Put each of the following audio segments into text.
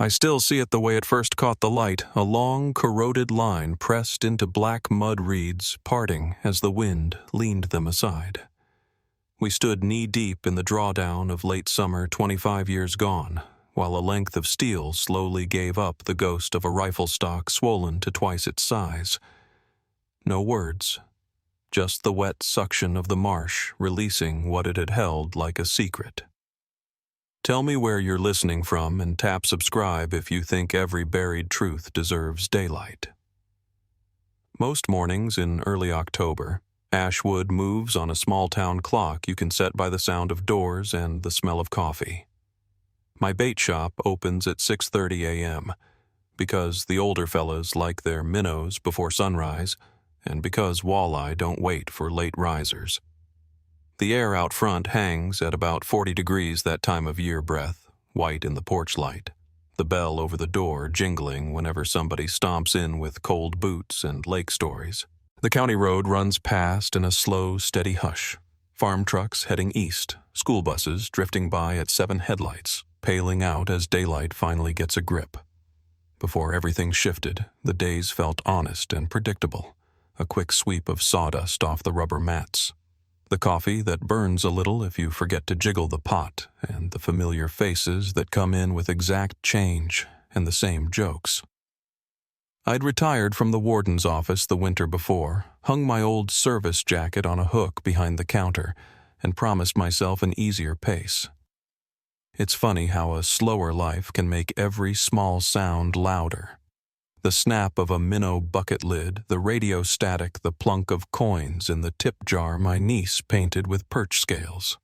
I still see it the way it first caught the light, a long, corroded line pressed into black mud reeds, parting as the wind leaned them aside. We stood knee-deep in the drawdown of late summer 25 years gone, while a length of steel slowly gave up the ghost of a rifle stock swollen to twice its size. No words, just the wet suction of the marsh releasing what it had held like a secret. Tell me where you're listening from and tap subscribe if you think every buried truth deserves daylight. Most mornings in early October, Ashwood moves on a small-town clock you can set by the sound of doors and the smell of coffee. My bait shop opens at 6:30 a.m. because the older fellas like their minnows before sunrise and because walleye don't wait for late risers. The air out front hangs at about 40 degrees that time of year breath, white in the porch light, the bell over the door jingling whenever somebody stomps in with cold boots and lake stories. The county road runs past in a slow, steady hush. Farm trucks heading east, school buses drifting by at 7 headlights, paling out as daylight finally gets a grip. Before everything shifted, the days felt honest and predictable, a quick sweep of sawdust off the rubber mats. The coffee that burns a little if you forget to jiggle the pot, and the familiar faces that come in with exact change and the same jokes. I'd retired from the warden's office the winter before, hung my old service jacket on a hook behind the counter, and promised myself an easier pace. It's funny how a slower life can make every small sound louder. The snap of a minnow bucket lid, the radio static, the plunk of coins in the tip jar my niece painted with perch scales.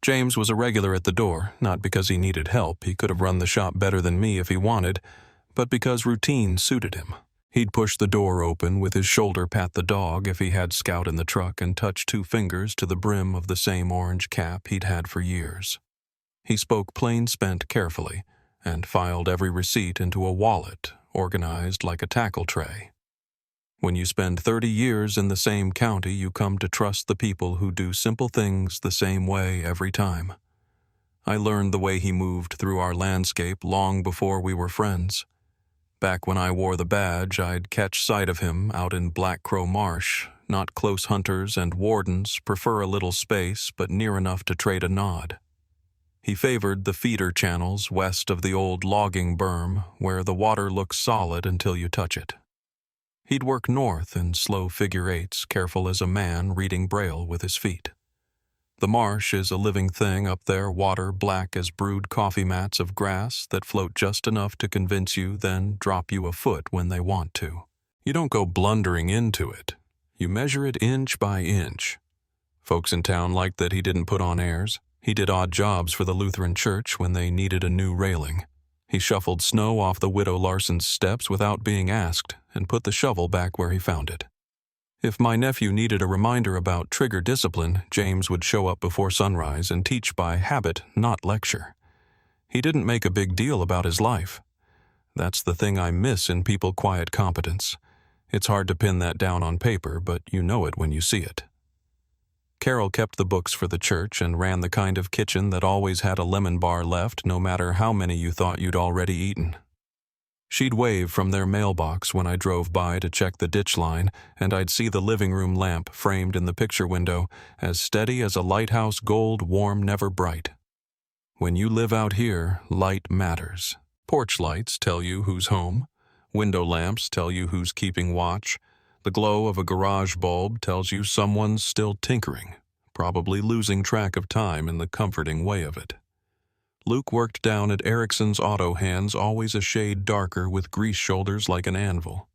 James was a regular at the door, not because he needed help, he could have run the shop better than me if he wanted, but because routine suited him. He'd push the door open with his shoulder pat the dog if he had Scout in the truck and touch 2 fingers to the brim of the same orange cap he'd had for years. He spoke plain spent carefully and filed every receipt into a wallet organized like a tackle tray. When you spend 30 years in the same county, you come to trust the people who do simple things the same way every time. I learned the way he moved through our landscape long before we were friends. Back when I wore the badge, I'd catch sight of him out in Black Crow Marsh. Not close hunters and wardens prefer a little space, but near enough to trade a nod. He favored the feeder channels west of the old logging berm, where the water looks solid until you touch it. He'd work north in slow figure eights, careful as a man reading Braille with his feet. The marsh is a living thing up there, water black as brewed coffee mats of grass that float just enough to convince you, then drop you a foot when they want to. You don't go blundering into it. You measure it inch by inch. Folks in town liked that he didn't put on airs. He did odd jobs for the Lutheran church when they needed a new railing. He shuffled snow off the Widow Larson's steps without being asked and put the shovel back where he found it. If my nephew needed a reminder about trigger discipline, James would show up before sunrise and teach by habit, not lecture. He didn't make a big deal about his life. That's the thing I miss in people quiet competence. It's hard to pin that down on paper, but you know it when you see it. Carol kept the books for the church and ran the kind of kitchen that always had a lemon bar left no matter how many you thought you'd already eaten. She'd wave from their mailbox when I drove by to check the ditch line, and I'd see the living room lamp framed in the picture window, as steady as a lighthouse gold, warm, never bright. When you live out here, light matters. Porch lights tell you who's home. Window lamps tell you who's keeping watch. The glow of a garage bulb tells you someone's still tinkering, probably losing track of time in the comforting way of it. Luke worked down at Erickson's Auto Hands, always a shade darker with grease shoulders like an anvil.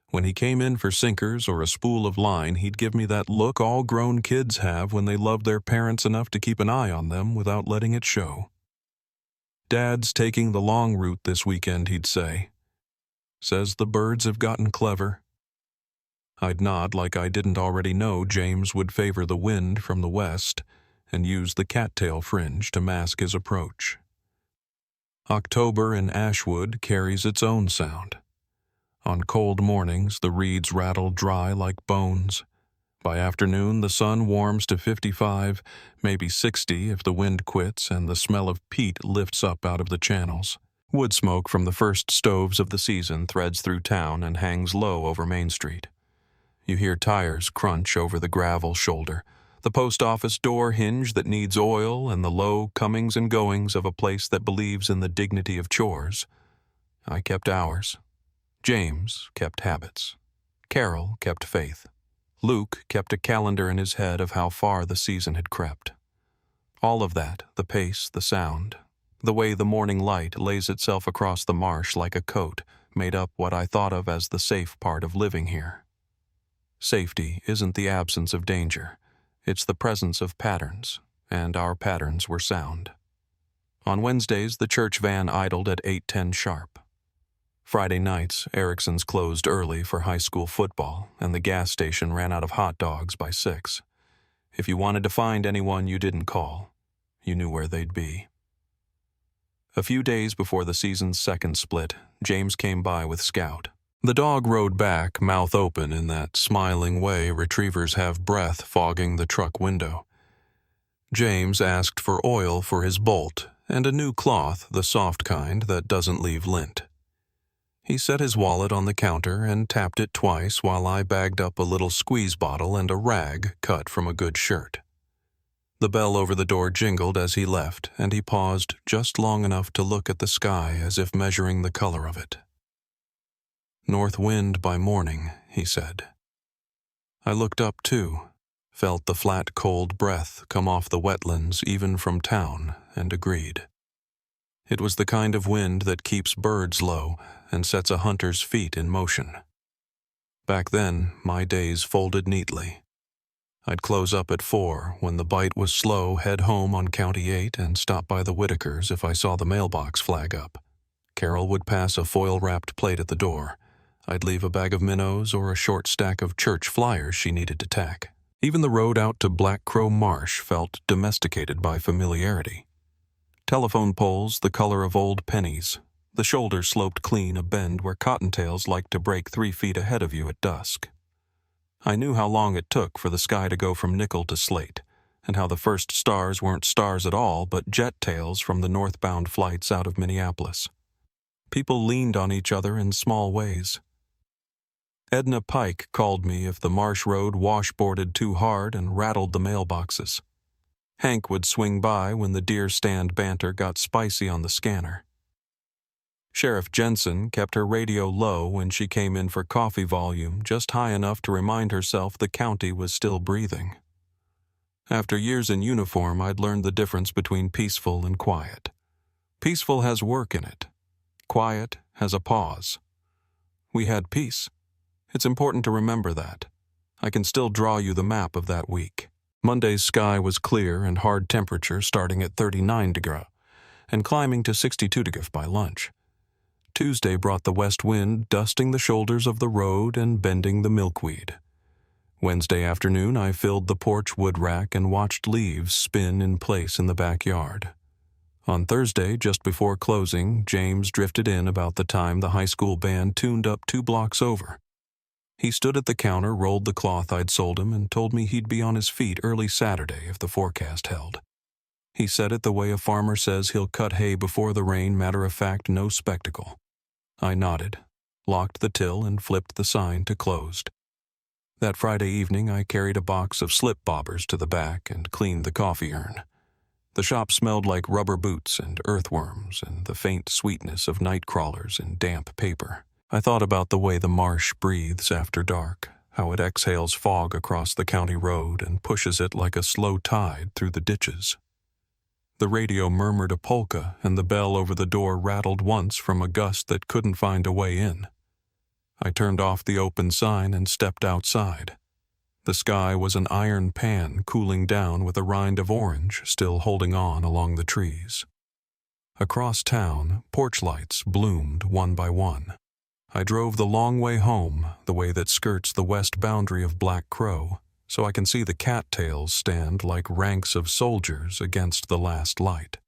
When he came in for sinkers or a spool of line, he'd give me that look all grown kids have when they love their parents enough to keep an eye on them without letting it show. "Dad's taking the long route this weekend," he'd say. "Says the birds have gotten clever." I'd nod like I didn't already know James would favor the wind from the west and use the cattail fringe to mask his approach. October in Ashwood carries its own sound. On cold mornings, the reeds rattle dry like bones. By afternoon, the sun warms to 55, maybe 60 if the wind quits and the smell of peat lifts up out of the channels. Wood smoke from the first stoves of the season threads through town and hangs low over Main Street. You hear tires crunch over the gravel shoulder, the post office door hinge that needs oil, and the low comings and goings of a place that believes in the dignity of chores. I kept hours. James kept habits. Carol kept faith. Luke kept a calendar in his head of how far the season had crept. All of that, the pace, the sound, the way the morning light lays itself across the marsh like a coat, made up what I thought of as the safe part of living here. Safety isn't the absence of danger. It's the presence of patterns, and our patterns were sound. On Wednesdays, the church van idled at 8:10 sharp. Friday nights, Erickson's closed early for high school football, and the gas station ran out of hot dogs by 6. If you wanted to find anyone you didn't call, you knew where they'd be. A few days before the season's second split, James came by with Scout. The dog rode back, mouth open in that smiling way retrievers have breath fogging the truck window. James asked for oil for his bolt and a new cloth, the soft kind that doesn't leave lint. He set his wallet on the counter and tapped it twice while I bagged up a little squeeze bottle and a rag cut from a good shirt. The bell over the door jingled as he left, and he paused just long enough to look at the sky as if measuring the color of it. "North wind by morning," he said. I looked up too, felt the flat cold breath come off the wetlands even from town, and agreed. It was the kind of wind that keeps birds low and sets a hunter's feet in motion. Back then, my days folded neatly. I'd close up at 4 when the bite was slow, head home on County 8 and stop by the Whitakers if I saw the mailbox flag up. Carol would pass a foil-wrapped plate at the door. I'd leave a bag of minnows or a short stack of church flyers she needed to tack. Even the road out to Black Crow Marsh felt domesticated by familiarity. Telephone poles the color of old pennies. The shoulder sloped clean a bend where cottontails liked to break 3 feet ahead of you at dusk. I knew how long it took for the sky to go from nickel to slate, and how the first stars weren't stars at all but jet tails from the northbound flights out of Minneapolis. People leaned on each other in small ways. Edna Pike called me if the Marsh Road washboarded too hard and rattled the mailboxes. Hank would swing by when the deer stand banter got spicy on the scanner. Sheriff Jensen kept her radio low when she came in for coffee volume, just high enough to remind herself the county was still breathing. After years in uniform, I'd learned the difference between peaceful and quiet. Peaceful has work in it. Quiet has a pause. We had peace. It's important to remember that. I can still draw you the map of that week. Monday's sky was clear and hard temperature starting at 39 degrees and climbing to 62 degrees by lunch. Tuesday brought the west wind, dusting the shoulders of the road and bending the milkweed. Wednesday afternoon, I filled the porch wood rack and watched leaves spin in place in the backyard. On Thursday, just before closing, James drifted in about the time the high school band tuned up 2 blocks over. He stood at the counter, rolled the cloth I'd sold him, and told me he'd be on his feet early Saturday if the forecast held. He said it the way a farmer says he'll cut hay before the rain, matter of fact, no spectacle. I nodded, locked the till, and flipped the sign to closed. That Friday evening, I carried a box of slip bobbers to the back and cleaned the coffee urn. The shop smelled like rubber boots and earthworms and the faint sweetness of night crawlers in damp paper. I thought about the way the marsh breathes after dark, how it exhales fog across the county road and pushes it like a slow tide through the ditches. The radio murmured a polka, and the bell over the door rattled once from a gust that couldn't find a way in. I turned off the open sign and stepped outside. The sky was an iron pan cooling down with a rind of orange still holding on along the trees. Across town, porch lights bloomed one by one. I drove the long way home, the way that skirts the west boundary of Black Crow, so I can see the cattails stand like ranks of soldiers against the last light.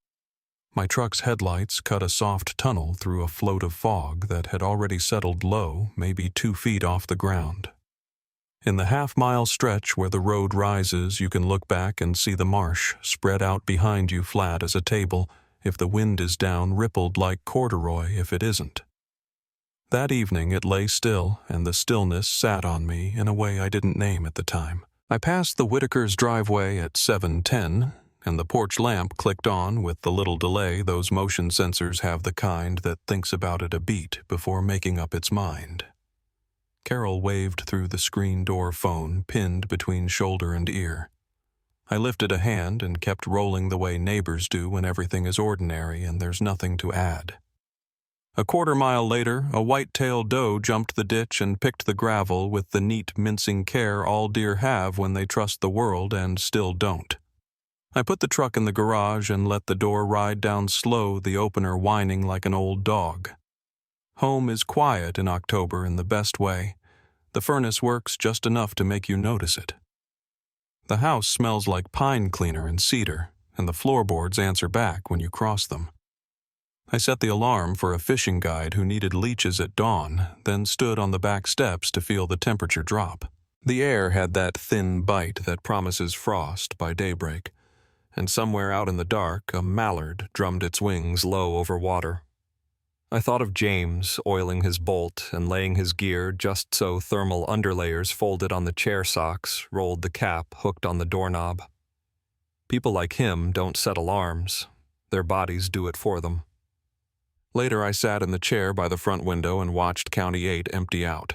My truck's headlights cut a soft tunnel through a float of fog that had already settled low, maybe 2 feet off the ground. In the half-mile stretch where the road rises, you can look back and see the marsh spread out behind you flat as a table if the wind is down, rippled like corduroy if it isn't. That evening it lay still, and the stillness sat on me in a way I didn't name at the time. I passed the Whitakers' driveway at 7:10, and the porch lamp clicked on with the little delay those motion sensors have, the kind that thinks about it a beat before making up its mind. Carol waved through the screen door phone pinned between shoulder and ear. I lifted a hand and kept rolling the way neighbors do when everything is ordinary and there's nothing to add. A quarter-mile later, a white-tailed doe jumped the ditch and picked the gravel with the neat, mincing care all deer have when they trust the world and still don't. I put the truck in the garage and let the door ride down slow, the opener whining like an old dog. Home is quiet in October in the best way. The furnace works just enough to make you notice it. The house smells like pine cleaner and cedar, and the floorboards answer back when you cross them. I set the alarm for a fishing guide who needed leeches at dawn, then stood on the back steps to feel the temperature drop. The air had that thin bite that promises frost by daybreak, and somewhere out in the dark a mallard drummed its wings low over water. I thought of James oiling his bolt and laying his gear just so thermal underlayers folded on the chair socks rolled the cap hooked on the doorknob. People like him don't set alarms. Their bodies do it for them. Later I sat in the chair by the front window and watched County 8 empty out.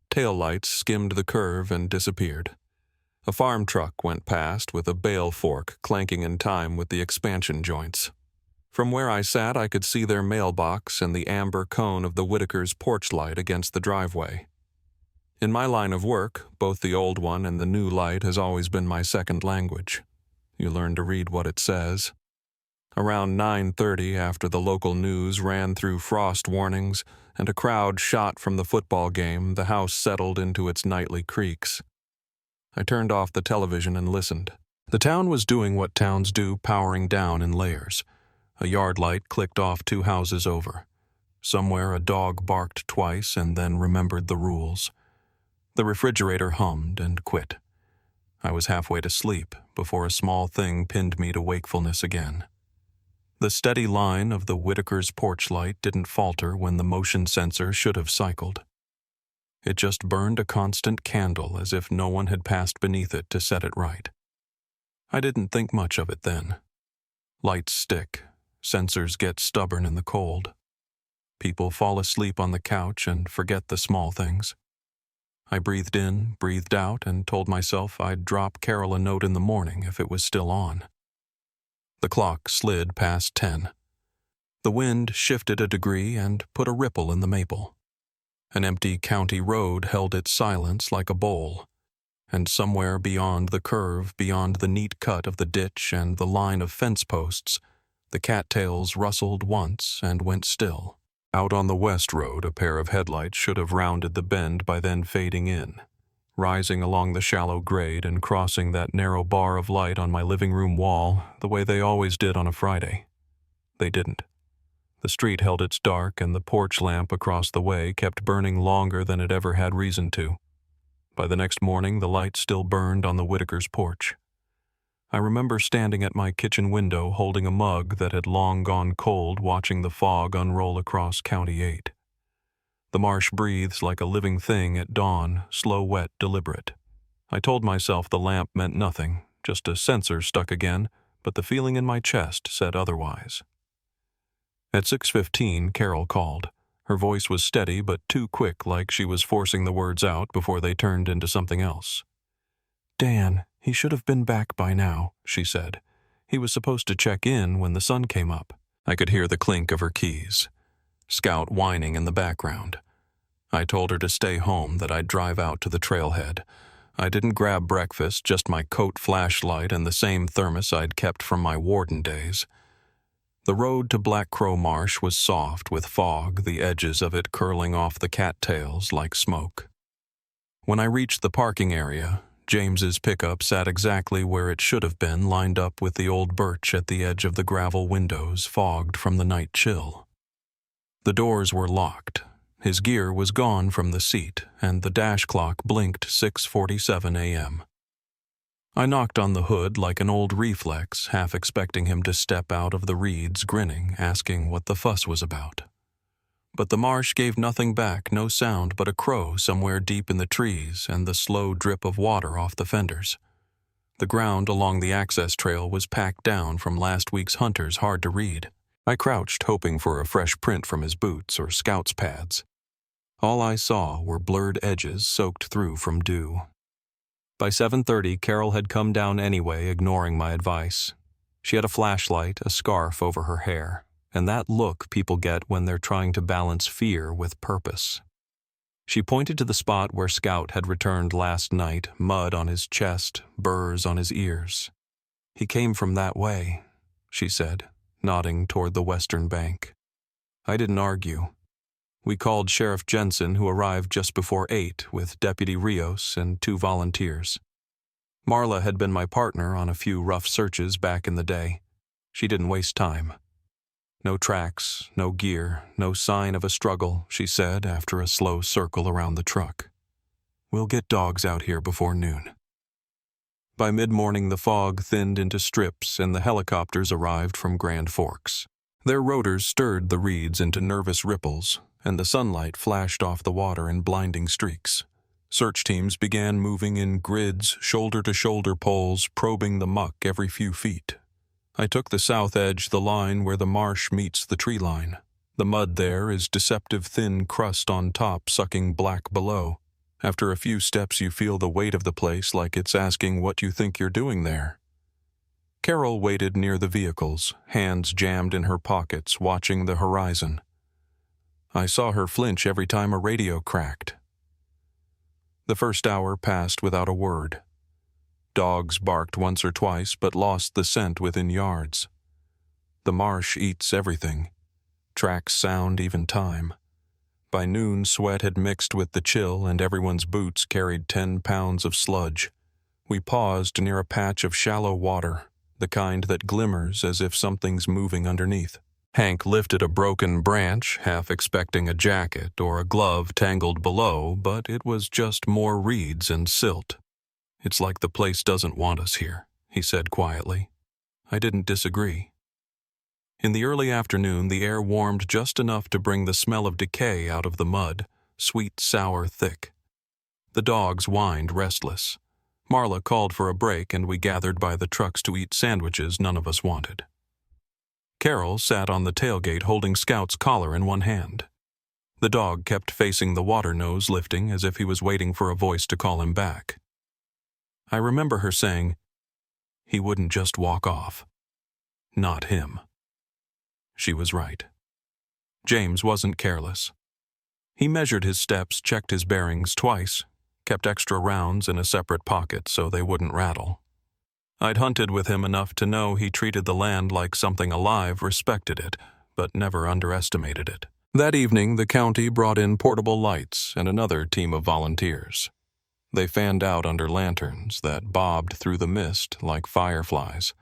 Tail lights skimmed the curve and disappeared. A farm truck went past with a bale fork clanking in time with the expansion joints. From where I sat I could see their mailbox and the amber cone of the Whitakers' porch light against the driveway. In my line of work, both the old one and the new light has always been my second language. You learn to read what it says. Around 9:30, after the local news ran through frost warnings and a crowd shot from the football game, the house settled into its nightly creaks. I turned off the television and listened. The town was doing what towns do, powering down in layers. A yard light clicked off 2 houses over. Somewhere a dog barked twice and then remembered the rules. The refrigerator hummed and quit. I was halfway to sleep before a small thing pinned me to wakefulness again. The steady line of the Whitakers' porch light didn't falter when the motion sensor should have cycled. It just burned a constant candle as if no one had passed beneath it to set it right. I didn't think much of it then. Lights stick. Sensors get stubborn in the cold. People fall asleep on the couch and forget the small things. I breathed in, breathed out, and told myself I'd drop Carol a note in the morning if it was still on. The clock slid past 10. The wind shifted a degree and put a ripple in the maple. An empty county road held its silence like a bowl, and somewhere beyond the curve, beyond the neat cut of the ditch and the line of fence posts, the cattails rustled once and went still. Out on the west road, a pair of headlights should have rounded the bend by then fading in, rising along the shallow grade and crossing that narrow bar of light on my living room wall the way they always did on a Friday. They didn't. The street held its dark, and the porch lamp across the way kept burning longer than it ever had reason to. By the next morning, the light still burned on the Whitakers' porch. I remember standing at my kitchen window holding a mug that had long gone cold, watching the fog unroll across County 8. The marsh breathes like a living thing at dawn, slow, wet, deliberate. I told myself the lamp meant nothing, just a sensor stuck again, but the feeling in my chest said otherwise. At 6:15, Carol called. Her voice was steady but too quick, like she was forcing the words out before they turned into something else. "Dan, he should have been back by now," she said. "He was supposed to check in when the sun came up." I could hear the clink of her keys. Scout whining in the background. I told her to stay home, that I'd drive out to the trailhead. I didn't grab breakfast, just my coat flashlight and the same thermos I'd kept from my warden days. The road to Black Crow Marsh was soft with fog, the edges of it curling off the cattails like smoke. When I reached the parking area, James's pickup sat exactly where it should have been, lined up with the old birch at the edge of the gravel windows, fogged from the night chill. The doors were locked. His gear was gone from the seat, and the dash clock blinked 6:47 a.m. I knocked on the hood like an old reflex, half expecting him to step out of the reeds, grinning, asking what the fuss was about. But the marsh gave nothing back, no sound but a crow somewhere deep in the trees and the slow drip of water off the fenders. The ground along the access trail was packed down from last week's hunters, hard to read. I crouched, hoping for a fresh print from his boots or scout's pads. All I saw were blurred edges soaked through from dew. By 7:30, Carol had come down anyway, ignoring my advice. She had a flashlight, a scarf over her hair, and that look people get when they're trying to balance fear with purpose. She pointed to the spot where Scout had returned last night, mud on his chest, burrs on his ears. "He came from that way," she said, nodding toward the western bank. I didn't argue. We called Sheriff Jensen, who arrived just before 8 with Deputy Rios and 2 volunteers. Marla had been my partner on a few rough searches back in the day. She didn't waste time. "No tracks, no gear, no sign of a struggle," she said after a slow circle around the truck. "We'll get dogs out here before noon." By mid-morning, the fog thinned into strips and the helicopters arrived from Grand Forks. Their rotors stirred the reeds into nervous ripples, and the sunlight flashed off the water in blinding streaks. Search teams began moving in grids, shoulder-to-shoulder poles, probing the muck every few feet. I took the south edge, the line where the marsh meets the tree line. The mud there is deceptive thin crust on top, sucking black below. After a few steps, you feel the weight of the place like it's asking what you think you're doing there. Carol waited near the vehicles, hands jammed in her pockets, watching the horizon. I saw her flinch every time a radio cracked. The first hour passed without a word. Dogs barked once or twice, but lost the scent within yards. The marsh eats everything. Tracks, sound, even time. By noon, sweat had mixed with the chill, and everyone's boots carried 10 pounds of sludge. We paused near a patch of shallow water, the kind that glimmers as if something's moving underneath. Hank lifted a broken branch, half expecting a jacket or a glove tangled below, but it was just more reeds and silt. "It's like the place doesn't want us here," he said quietly. I didn't disagree. In the early afternoon, the air warmed just enough to bring the smell of decay out of the mud, sweet, sour, thick. The dogs whined, restless. Marla called for a break, and we gathered by the trucks to eat sandwiches none of us wanted. Carol sat on the tailgate holding Scout's collar in one hand. The dog kept facing the water, nose lifting as if he was waiting for a voice to call him back. I remember her saying, "He wouldn't just walk off. Not him." She was right. James wasn't careless. He measured his steps, checked his bearings twice, kept extra rounds in a separate pocket so they wouldn't rattle. I'd hunted with him enough to know he treated the land like something alive, respected it, but never underestimated it. That evening, the county brought in portable lights and another team of volunteers. They fanned out under lanterns that bobbed through the mist like fireflies.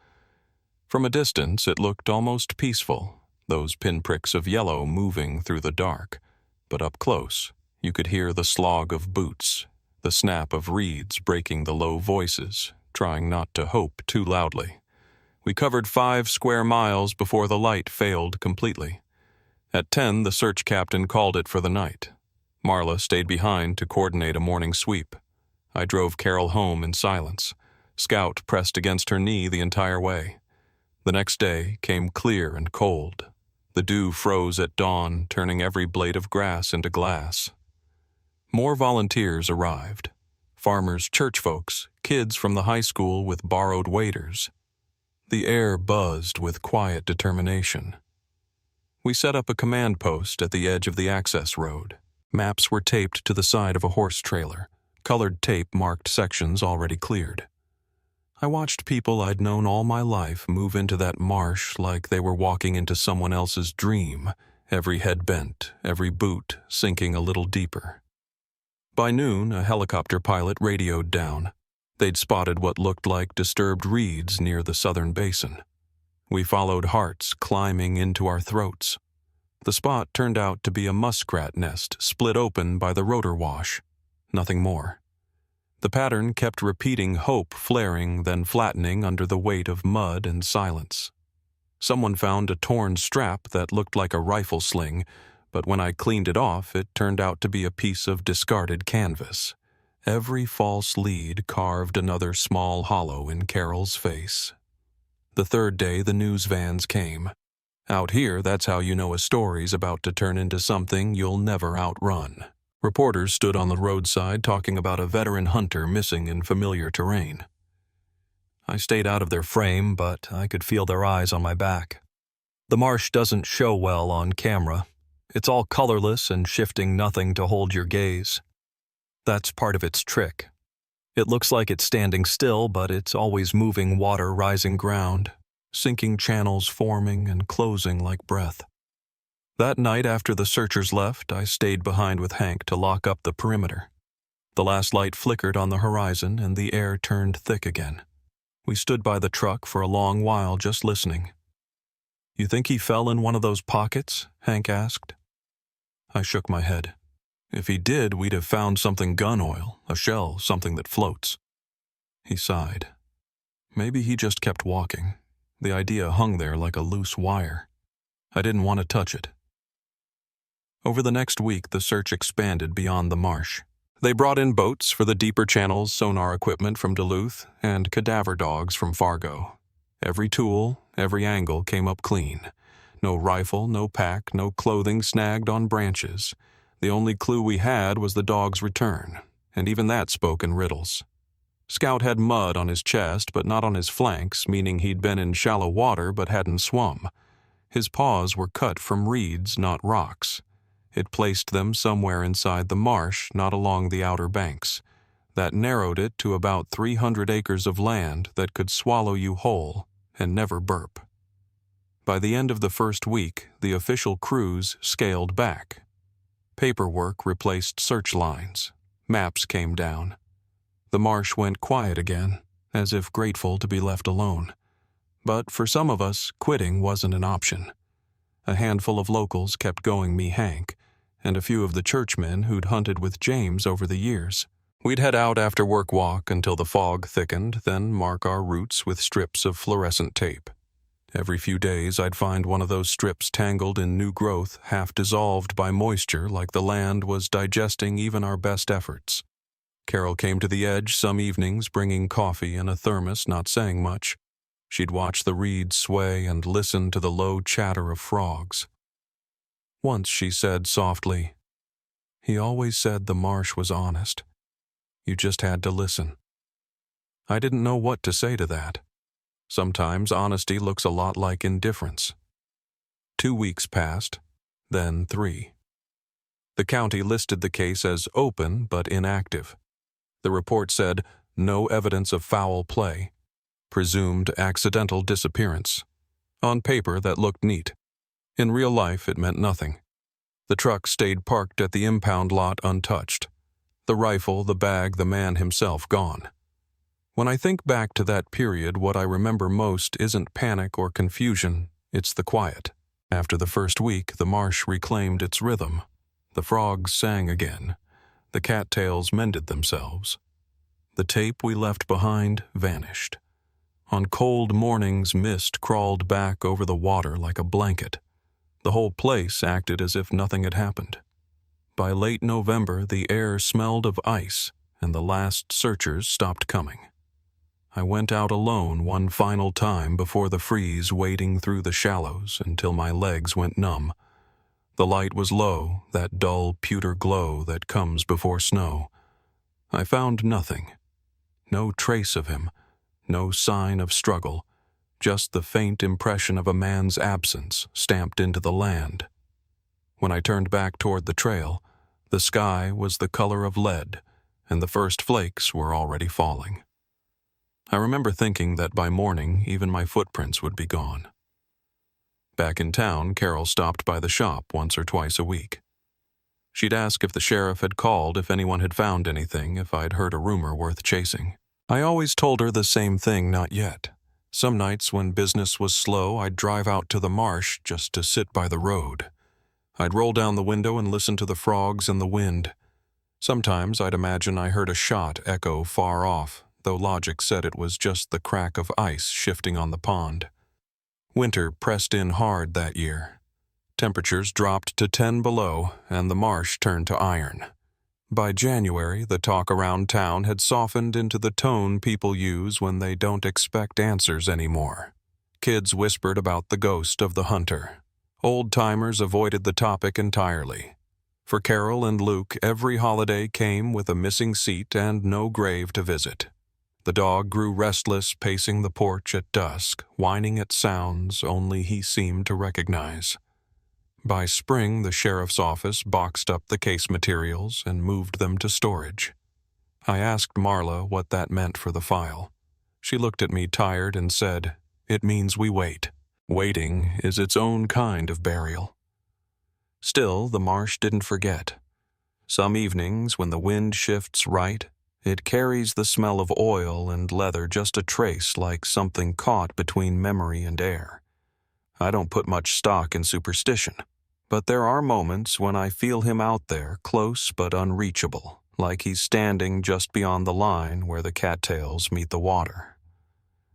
From a distance, it looked almost peaceful, those pinpricks of yellow moving through the dark. But up close, you could hear the slog of boots, the snap of reeds breaking the low voices, trying not to hope too loudly. We covered 5 square miles before the light failed completely. At 10, the search captain called it for the night. Marla stayed behind to coordinate a morning sweep. I drove Carol home in silence. Scout pressed against her knee the entire way. The next day came clear and cold. The dew froze at dawn, turning every blade of grass into glass. More volunteers arrived. Farmers, church folks, kids from the high school with borrowed waders. The air buzzed with quiet determination. We set up a command post at the edge of the access road. Maps were taped to the side of a horse trailer. Colored tape marked sections already cleared. I watched people I'd known all my life move into that marsh like they were walking into someone else's dream, every head bent, every boot sinking a little deeper. By noon, a helicopter pilot radioed down. They'd spotted what looked like disturbed reeds near the southern basin. We followed, hearts climbing into our throats. The spot turned out to be a muskrat nest split open by the rotor wash. Nothing more. The pattern kept repeating, hope flaring, then flattening under the weight of mud and silence. Someone found a torn strap that looked like a rifle sling, but when I cleaned it off, it turned out to be a piece of discarded canvas. Every false lead carved another small hollow in Carol's face. The third day, the news vans came. Out here, that's how you know a story's about to turn into something you'll never outrun. Reporters stood on the roadside talking about a veteran hunter missing in familiar terrain. I stayed out of their frame, but I could feel their eyes on my back. The marsh doesn't show well on camera. It's all colorless and shifting nothing to hold your gaze. That's part of its trick. It looks like it's standing still, but it's always moving water rising ground, sinking channels forming and closing like breath. That night after the searchers left, I stayed behind with Hank to lock up the perimeter. The last light flickered on the horizon and the air turned thick again. We stood by the truck for a long while just listening. "You think he fell in one of those pockets?" Hank asked. I shook my head. "If he did, we'd have found something gun oil, a shell, something that floats." He sighed. "Maybe he just kept walking. The idea hung there like a loose wire. I didn't want to touch it." Over the next week, the search expanded beyond the marsh. They brought in boats for the deeper channels, sonar equipment from Duluth, and cadaver dogs from Fargo. Every tool, every angle came up clean. No rifle, no pack, no clothing snagged on branches. The only clue we had was the dog's return, and even that spoke in riddles. Scout had mud on his chest, but not on his flanks, meaning he'd been in shallow water but hadn't swum. His paws were cut from reeds, not rocks. It placed them somewhere inside the marsh, not along the outer banks. That narrowed it to about 300 acres of land that could swallow you whole and never burp. By the end of the first week, the official crews scaled back. Paperwork replaced search lines. Maps came down. The marsh went quiet again, as if grateful to be left alone. But for some of us, quitting wasn't an option. A handful of locals kept going me Hank, and a few of the churchmen who'd hunted with James over the years. We'd head out after work walk until the fog thickened, then mark our routes with strips of fluorescent tape. Every few days I'd find one of those strips tangled in new growth, half dissolved by moisture like the land was digesting even our best efforts. Carol came to the edge some evenings bringing coffee and a thermos, not saying much. She'd watch the reeds sway and listen to the low chatter of frogs. Once she said softly, "He always said the marsh was honest. You just had to listen." I didn't know what to say to that. Sometimes honesty looks a lot like indifference. 2 weeks passed, then 3. The county listed the case as open but inactive. The report said, "No evidence of foul play. Presumed accidental disappearance." On paper, that looked neat. In real life, it meant nothing. The truck stayed parked at the impound lot untouched. The rifle, the bag, the man himself gone. When I think back to that period, what I remember most isn't panic or confusion, it's the quiet. After the first week, the marsh reclaimed its rhythm. The frogs sang again. The cattails mended themselves. The tape we left behind vanished. On cold mornings, mist crawled back over the water like a blanket. The whole place acted as if nothing had happened. By late November, the air smelled of ice, and the last searchers stopped coming. I went out alone one final time before the freeze, wading through the shallows until my legs went numb. The light was low, that dull pewter glow that comes before snow. I found nothing. No trace of him, no sign of struggle, just the faint impression of a man's absence stamped into the land. When I turned back toward the trail, the sky was the color of lead, and the first flakes were already falling. I remember thinking that by morning, even my footprints would be gone. Back in town, Carol stopped by the shop once or twice a week. She'd ask if the sheriff had called, if anyone had found anything, if I'd heard a rumor worth chasing. I always told her the same thing, not yet. Some nights when business was slow, I'd drive out to the marsh just to sit by the road. I'd roll down the window and listen to the frogs and the wind. Sometimes I'd imagine I heard a shot echo far off, though logic said it was just the crack of ice shifting on the pond. Winter pressed in hard that year. Temperatures dropped to 10 below, and the marsh turned to iron. By January, the talk around town had softened into the tone people use when they don't expect answers anymore. Kids whispered about the ghost of the hunter. Old-timers avoided the topic entirely. For Carol and Luke, every holiday came with a missing seat and no grave to visit. The dog grew restless, pacing the porch at dusk, whining at sounds only he seemed to recognize. By spring, the sheriff's office boxed up the case materials and moved them to storage. I asked Marla what that meant for the file. She looked at me tired and said, "It means we wait. Waiting is its own kind of burial." Still, the marsh didn't forget. Some evenings, when the wind shifts right, it carries the smell of oil and leather just a trace, like something caught between memory and air. I don't put much stock in superstition, but there are moments when I feel him out there, close but unreachable, like he's standing just beyond the line where the cattails meet the water.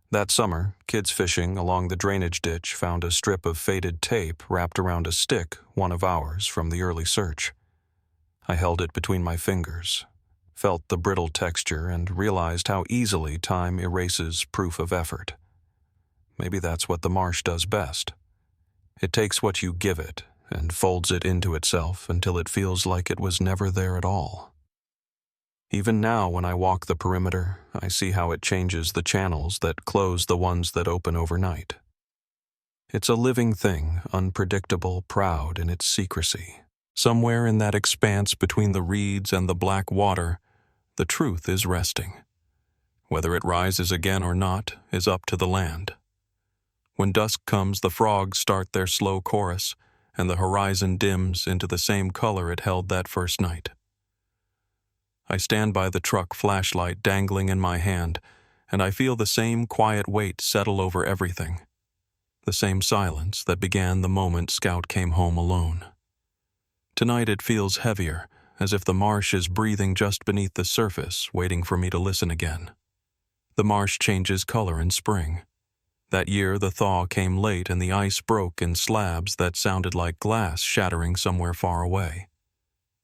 That summer, kids fishing along the drainage ditch found a strip of faded tape wrapped around a stick, one of ours from the early search. I held it between my fingers, felt the brittle texture, and realized how easily time erases proof of effort. Maybe that's what the marsh does best. It takes what you give it and folds it into itself until it feels like it was never there at all. Even now, when I walk the perimeter, I see how it changes the channels that close the ones that open overnight. It's a living thing, unpredictable, proud in its secrecy. Somewhere in that expanse between the reeds and the black water, the truth is resting. Whether it rises again or not is up to the land. When dusk comes, the frogs start their slow chorus, and the horizon dims into the same color it held that first night. I stand by the truck flashlight dangling in my hand, and I feel the same quiet weight settle over everything. The same silence that began the moment Scout came home alone. Tonight it feels heavier, as if the marsh is breathing just beneath the surface, waiting for me to listen again. The marsh changes color in spring. That year the thaw came late and the ice broke in slabs that sounded like glass shattering somewhere far away.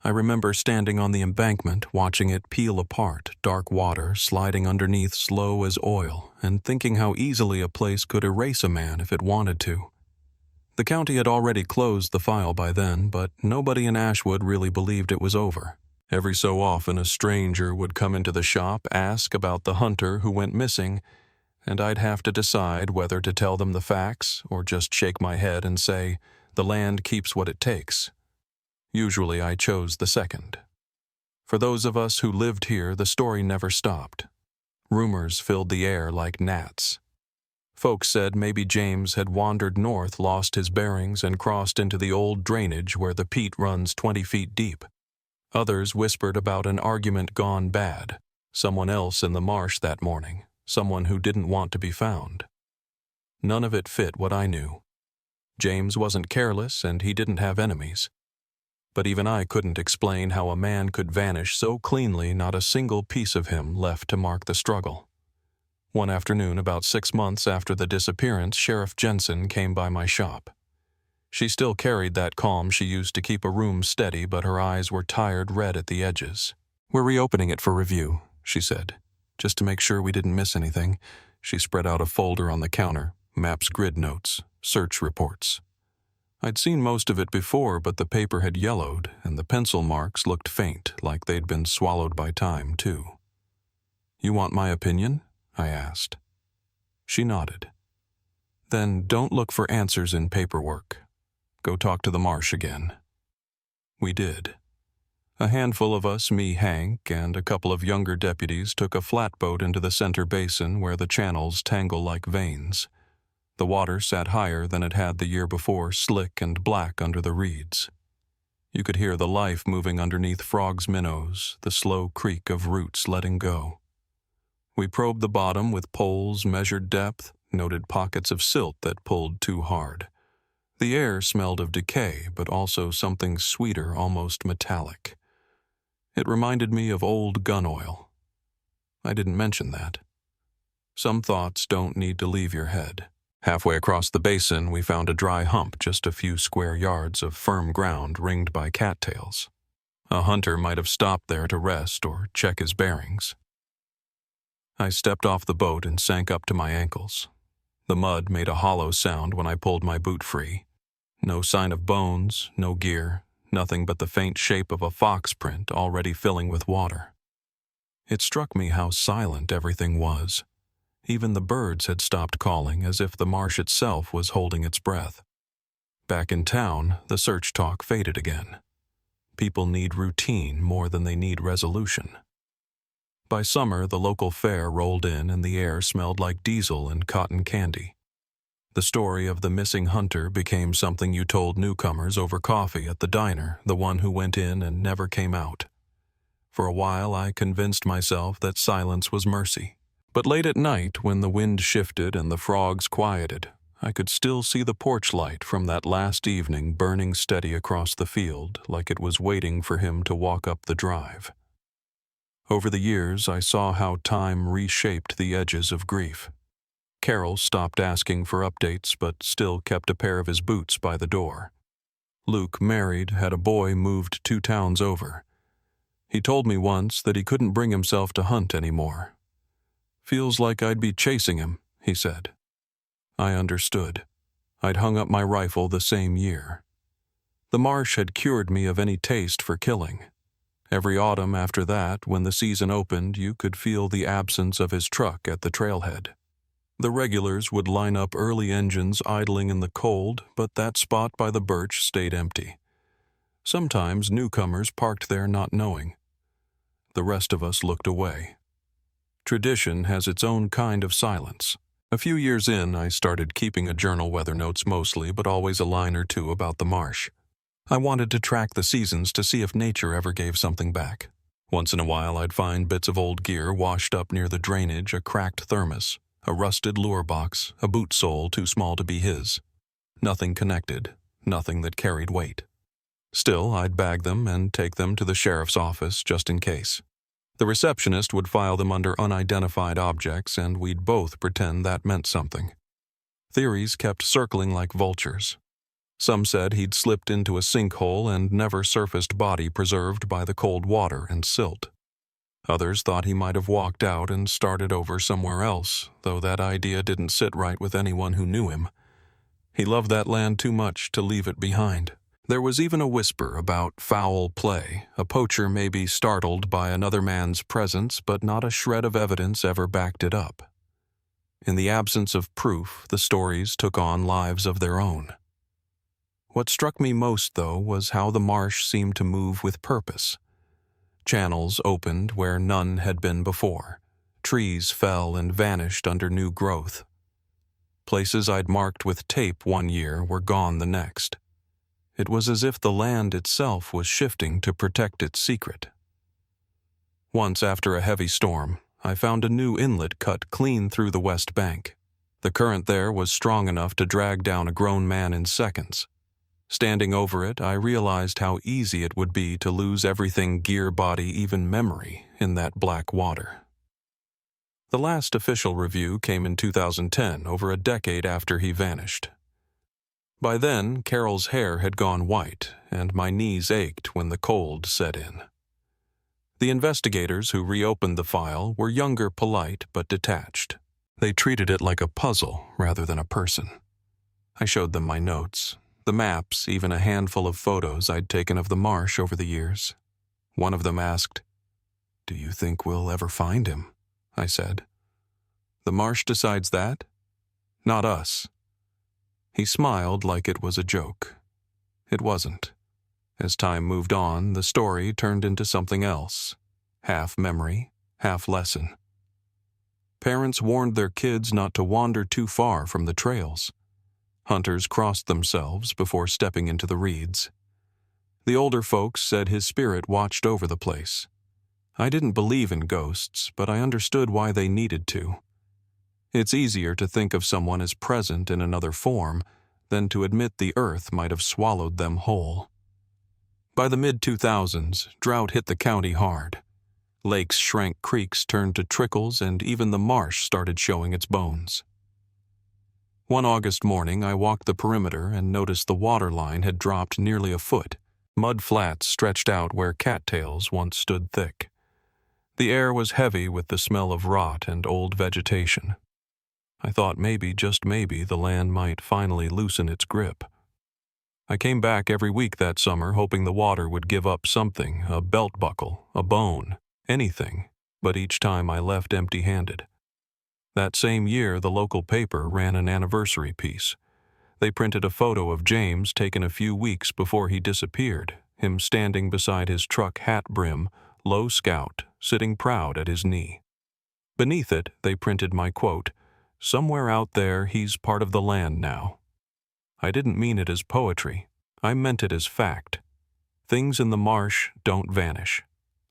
I remember standing on the embankment, watching it peel apart, dark water sliding underneath slow as oil, and thinking how easily a place could erase a man if it wanted to. The county had already closed the file by then, but nobody in Ashwood really believed it was over. Every so often a stranger would come into the shop, ask about the hunter who went missing, and I'd have to decide whether to tell them the facts or just shake my head and say, "The land keeps what it takes." Usually I chose the second. For those of us who lived here, the story never stopped. Rumors filled the air like gnats. Folks said maybe James had wandered north, lost his bearings, and crossed into the old drainage where the peat runs 20 feet deep. Others whispered about an argument gone bad, someone else in the marsh that morning, someone who didn't want to be found. None of it fit what I knew. James wasn't careless, and he didn't have enemies. But even I couldn't explain how a man could vanish so cleanly, not a single piece of him left to mark the struggle. One afternoon, about 6 months after the disappearance, Sheriff Jensen came by my shop. She still carried that calm she used to keep a room steady, but her eyes were tired red at the edges. "We're reopening it for review," she said. "Just to make sure we didn't miss anything." She spread out a folder on the counter, maps, grid notes, search reports. I'd seen most of it before, but the paper had yellowed, and the pencil marks looked faint, like they'd been swallowed by time, too. "You want my opinion?" I asked. She nodded. "Then don't look for answers in paperwork. Go talk to the marsh again." We did. A handful of us, me, Hank, and a couple of younger deputies took a flatboat into the center basin where the channels tangle like veins. The water sat higher than it had the year before, slick and black under the reeds. You could hear the life moving underneath frogs' minnows, the slow creak of roots letting go. We probed the bottom with poles, measured depth, noted pockets of silt that pulled too hard. The air smelled of decay, but also something sweeter, almost metallic. It reminded me of old gun oil. I didn't mention that. Some thoughts don't need to leave your head. Halfway across the basin, we found a dry hump just a few square yards of firm ground ringed by cattails. A hunter might have stopped there to rest or check his bearings. I stepped off the boat and sank up to my ankles. The mud made a hollow sound when I pulled my boot free. No sign of bones, no gear, nothing but the faint shape of a fox print already filling with water. It struck me how silent everything was. Even the birds had stopped calling, as if the marsh itself was holding its breath. Back in town, the search talk faded again. People need routine more than they need resolution. By summer, the local fair rolled in and the air smelled like diesel and cotton candy. The story of the missing hunter became something you told newcomers over coffee at the diner, the one who went in and never came out. For a while, I convinced myself that silence was mercy. But late at night, when the wind shifted and the frogs quieted, I could still see the porch light from that last evening burning steady across the field, like it was waiting for him to walk up the drive. Over the years, I saw how time reshaped the edges of grief. Carol stopped asking for updates, but still kept a pair of his boots by the door. Luke, married, had a boy moved 2 towns over. He told me once that he couldn't bring himself to hunt anymore. "Feels like I'd be chasing him," he said. I understood. I'd hung up my rifle the same year. The marsh had cured me of any taste for killing. Every autumn after that, when the season opened, you could feel the absence of his truck at the trailhead. The regulars would line up early engines idling in the cold, but that spot by the birch stayed empty. Sometimes newcomers parked there not knowing. The rest of us looked away. Tradition has its own kind of silence. A few years in, I started keeping a journal, weather notes mostly, but always a line or two about the marsh. I wanted to track the seasons to see if nature ever gave something back. Once in a while, I'd find bits of old gear washed up near the drainage, a cracked thermos, a rusted lure box, a boot sole too small to be his. Nothing connected, nothing that carried weight. Still, I'd bag them and take them to the sheriff's office just in case. The receptionist would file them under unidentified objects, and we'd both pretend that meant something. Theories kept circling like vultures. Some said he'd slipped into a sinkhole and never surfaced body preserved by the cold water and silt. Others thought he might have walked out and started over somewhere else, though that idea didn't sit right with anyone who knew him. He loved that land too much to leave it behind. There was even a whisper about foul play. A poacher may be startled by another man's presence, but not a shred of evidence ever backed it up. In the absence of proof, the stories took on lives of their own. What struck me most, though, was how the marsh seemed to move with purpose. Channels opened where none had been before. Trees fell and vanished under new growth. Places I'd marked with tape one year were gone the next. It was as if the land itself was shifting to protect its secret. Once, after a heavy storm, I found a new inlet cut clean through the west bank. The current there was strong enough to drag down a grown man in seconds. Standing over it, I realized how easy it would be to lose everything gear, body, even memory, in that black water. The last official review came in 2010, over a decade after he vanished. By then, Carol's hair had gone white, and my knees ached when the cold set in. The investigators who reopened the file were younger, polite, but detached. They treated it like a puzzle rather than a person. I showed them my notes, the maps, even a handful of photos I'd taken of the marsh over the years. One of them asked, "Do you think we'll ever find him?" I said. "The marsh decides that? Not us." He smiled like it was a joke. It wasn't. As time moved on, the story turned into something else. Half memory, half lesson. Parents warned their kids not to wander too far from the trails. Hunters crossed themselves before stepping into the reeds. The older folks said his spirit watched over the place. I didn't believe in ghosts, but I understood why they needed to. It's easier to think of someone as present in another form than to admit the earth might have swallowed them whole. By the mid-2000s, drought hit the county hard. Lakes shrank, creeks turned to trickles, and even the marsh started showing its bones. One August morning, I walked the perimeter and noticed the water line had dropped nearly a foot. Mud flats stretched out where cattails once stood thick. The air was heavy with the smell of rot and old vegetation. I thought maybe, just maybe, the land might finally loosen its grip. I came back every week that summer hoping the water would give up something, a belt buckle, a bone, anything, but each time I left empty-handed. That same year, the local paper ran an anniversary piece. They printed a photo of James taken a few weeks before he disappeared, him standing beside his truck hat brim, low scout, sitting proud at his knee. Beneath it, they printed my quote, "Somewhere out there, he's part of the land now." I didn't mean it as poetry. I meant it as fact. Things in the marsh don't vanish.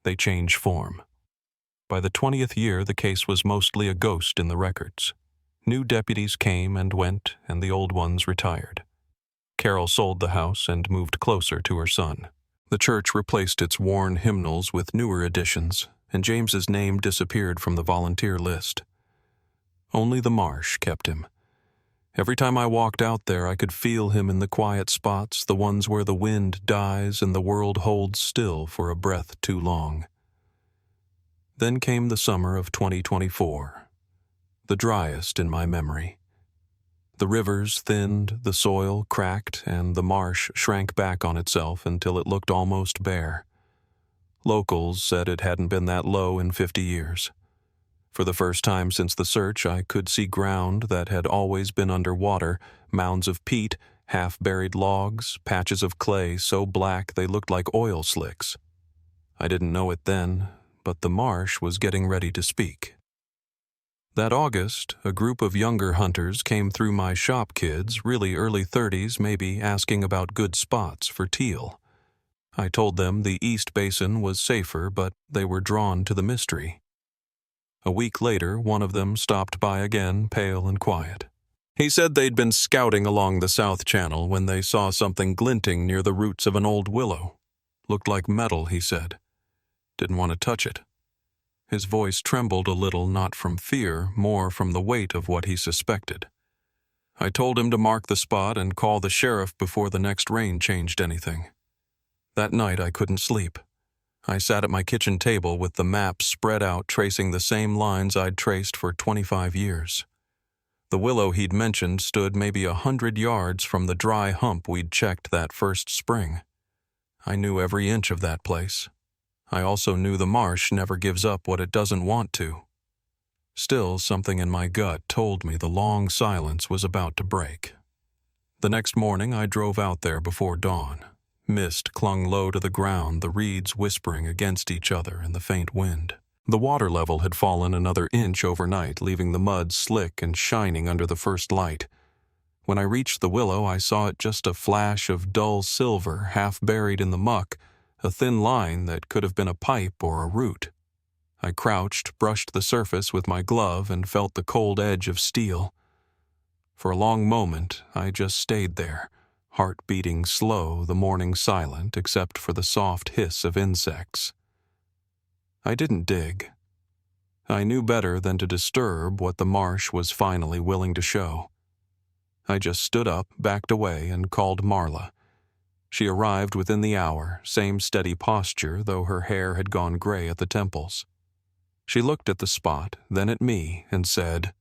They change form. By the 20th year, the case was mostly a ghost in the records. New deputies came and went, and the old ones retired. Carol sold the house and moved closer to her son. The church replaced its worn hymnals with newer additions, and James's name disappeared from the volunteer list. Only the marsh kept him. Every time I walked out there, I could feel him in the quiet spots, the ones where the wind dies and the world holds still for a breath too long. Then came the summer of 2024, the driest in my memory. The rivers thinned, the soil cracked, and the marsh shrank back on itself until it looked almost bare. Locals said it hadn't been that low in 50 years. For the first time since the search, I could see ground that had always been under water, mounds of peat, half-buried logs, patches of clay so black they looked like oil slicks. I didn't know it then, but the marsh was getting ready to speak. That August, a group of younger hunters came through my shop, kids, really early 30s, maybe, asking about good spots for teal. I told them the East Basin was safer, but they were drawn to the mystery. A week later, one of them stopped by again, pale and quiet. He said they'd been scouting along the South Channel when they saw something glinting near the roots of an old willow. Looked like metal, he said. Didn't want to touch it. His voice trembled a little, not from fear, more from the weight of what he suspected. I told him to mark the spot and call the sheriff before the next rain changed anything. That night I couldn't sleep. I sat at my kitchen table with the map spread out, tracing the same lines I'd traced for 25 years. The willow he'd mentioned stood maybe 100 yards from the dry hump we'd checked that first spring. I knew every inch of that place. I also knew the marsh never gives up what it doesn't want to. Still, something in my gut told me the long silence was about to break. The next morning, I drove out there before dawn. Mist clung low to the ground, the reeds whispering against each other in the faint wind. The water level had fallen another inch overnight, leaving the mud slick and shining under the first light. When I reached the willow, I saw it just a flash of dull silver, half buried in the muck, a thin line that could have been a pipe or a root. I crouched, brushed the surface with my glove, and felt the cold edge of steel. For a long moment, I just stayed there, heart beating slow, the morning silent except for the soft hiss of insects. I didn't dig. I knew better than to disturb what the marsh was finally willing to show. I just stood up, backed away, and called Marla. She arrived within the hour, same steady posture, though her hair had gone gray at the temples. She looked at the spot, then at me, and said,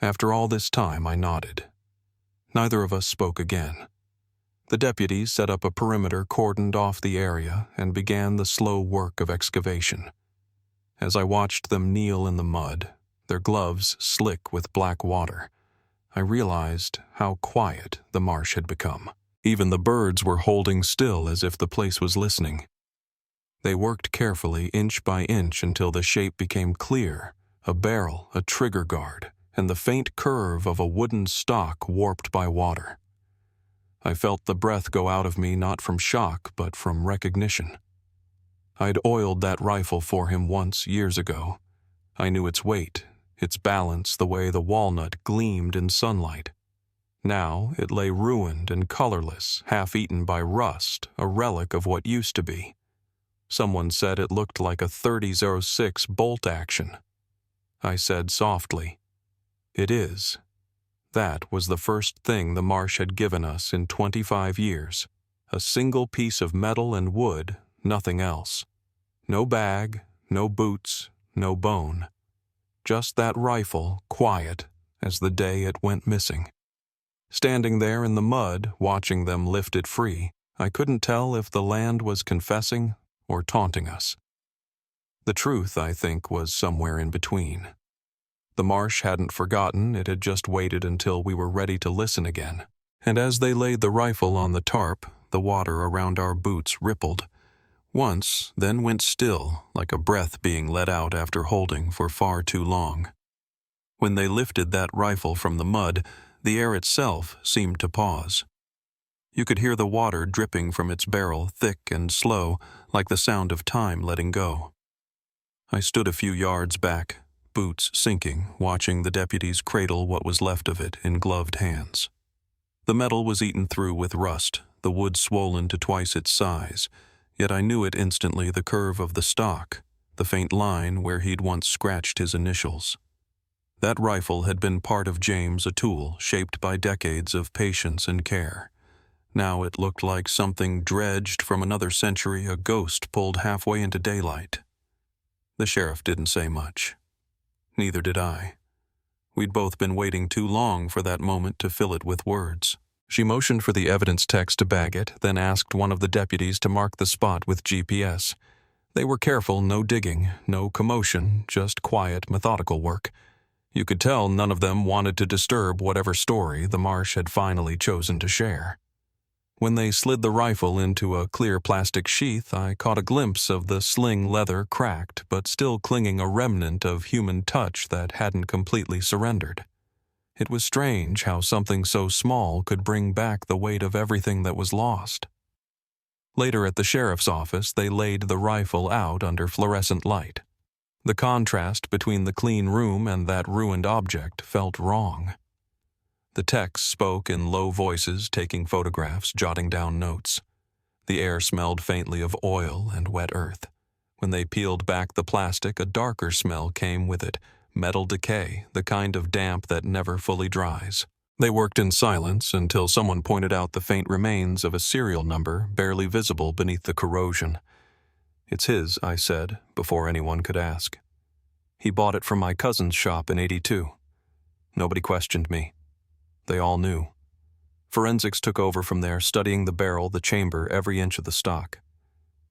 "After all this time," I nodded. Neither of us spoke again. The deputies set up a perimeter cordoned off the area and began the slow work of excavation. As I watched them kneel in the mud, their gloves slick with black water, I realized how quiet the marsh had become. Even the birds were holding still as if the place was listening. They worked carefully, inch by inch, until the shape became clear, a barrel, a trigger guard, and the faint curve of a wooden stock warped by water. I felt the breath go out of me not from shock, but from recognition. I'd oiled that rifle for him once, years ago. I knew its weight, its balance, the way the walnut gleamed in sunlight. Now it lay ruined and colorless, half-eaten by rust, a relic of what used to be. Someone said it looked like a 3006 bolt action. I said softly, "It is." That was the first thing the Marsh had given us in 25 years. A single piece of metal and wood, nothing else. No bag, no boots, no bone. Just that rifle, quiet as the day it went missing. Standing there in the mud, watching them lift it free, I couldn't tell if the land was confessing or taunting us. The truth, I think, was somewhere in between. The Marsh hadn't forgotten, it had just waited until we were ready to listen again. And as they laid the rifle on the tarp, the water around our boots rippled. Once, then went still, like a breath being let out after holding for far too long. When they lifted that rifle from the mud, the air itself seemed to pause. You could hear the water dripping from its barrel, thick and slow, like the sound of time letting go. I stood a few yards back, boots sinking, watching the deputies cradle what was left of it in gloved hands. The metal was eaten through with rust, the wood swollen to twice its size, yet I knew it instantly the curve of the stock, the faint line where he'd once scratched his initials. That rifle had been part of James, a tool shaped by decades of patience and care. Now it looked like something dredged from another century, a ghost pulled halfway into daylight. The sheriff didn't say much. Neither did I. We'd both been waiting too long for that moment to fill it with words. She motioned for the evidence techs to bag it, then asked one of the deputies to mark the spot with GPS. They were careful, no digging, no commotion, just quiet, methodical work. You could tell none of them wanted to disturb whatever story the Marsh had finally chosen to share. When they slid the rifle into a clear plastic sheath, I caught a glimpse of the sling leather cracked, but still clinging a remnant of human touch that hadn't completely surrendered. It was strange how something so small could bring back the weight of everything that was lost. Later at the sheriff's office, they laid the rifle out under fluorescent light. The contrast between the clean room and that ruined object felt wrong. The techs spoke in low voices, taking photographs, jotting down notes. The air smelled faintly of oil and wet earth. When they peeled back the plastic, a darker smell came with it, metal decay, the kind of damp that never fully dries. They worked in silence until someone pointed out the faint remains of a serial number barely visible beneath the corrosion. "It's his," I said, before anyone could ask. "He bought it from my cousin's shop in '82. Nobody questioned me. They all knew. Forensics took over from there, studying the barrel, the chamber, every inch of the stock.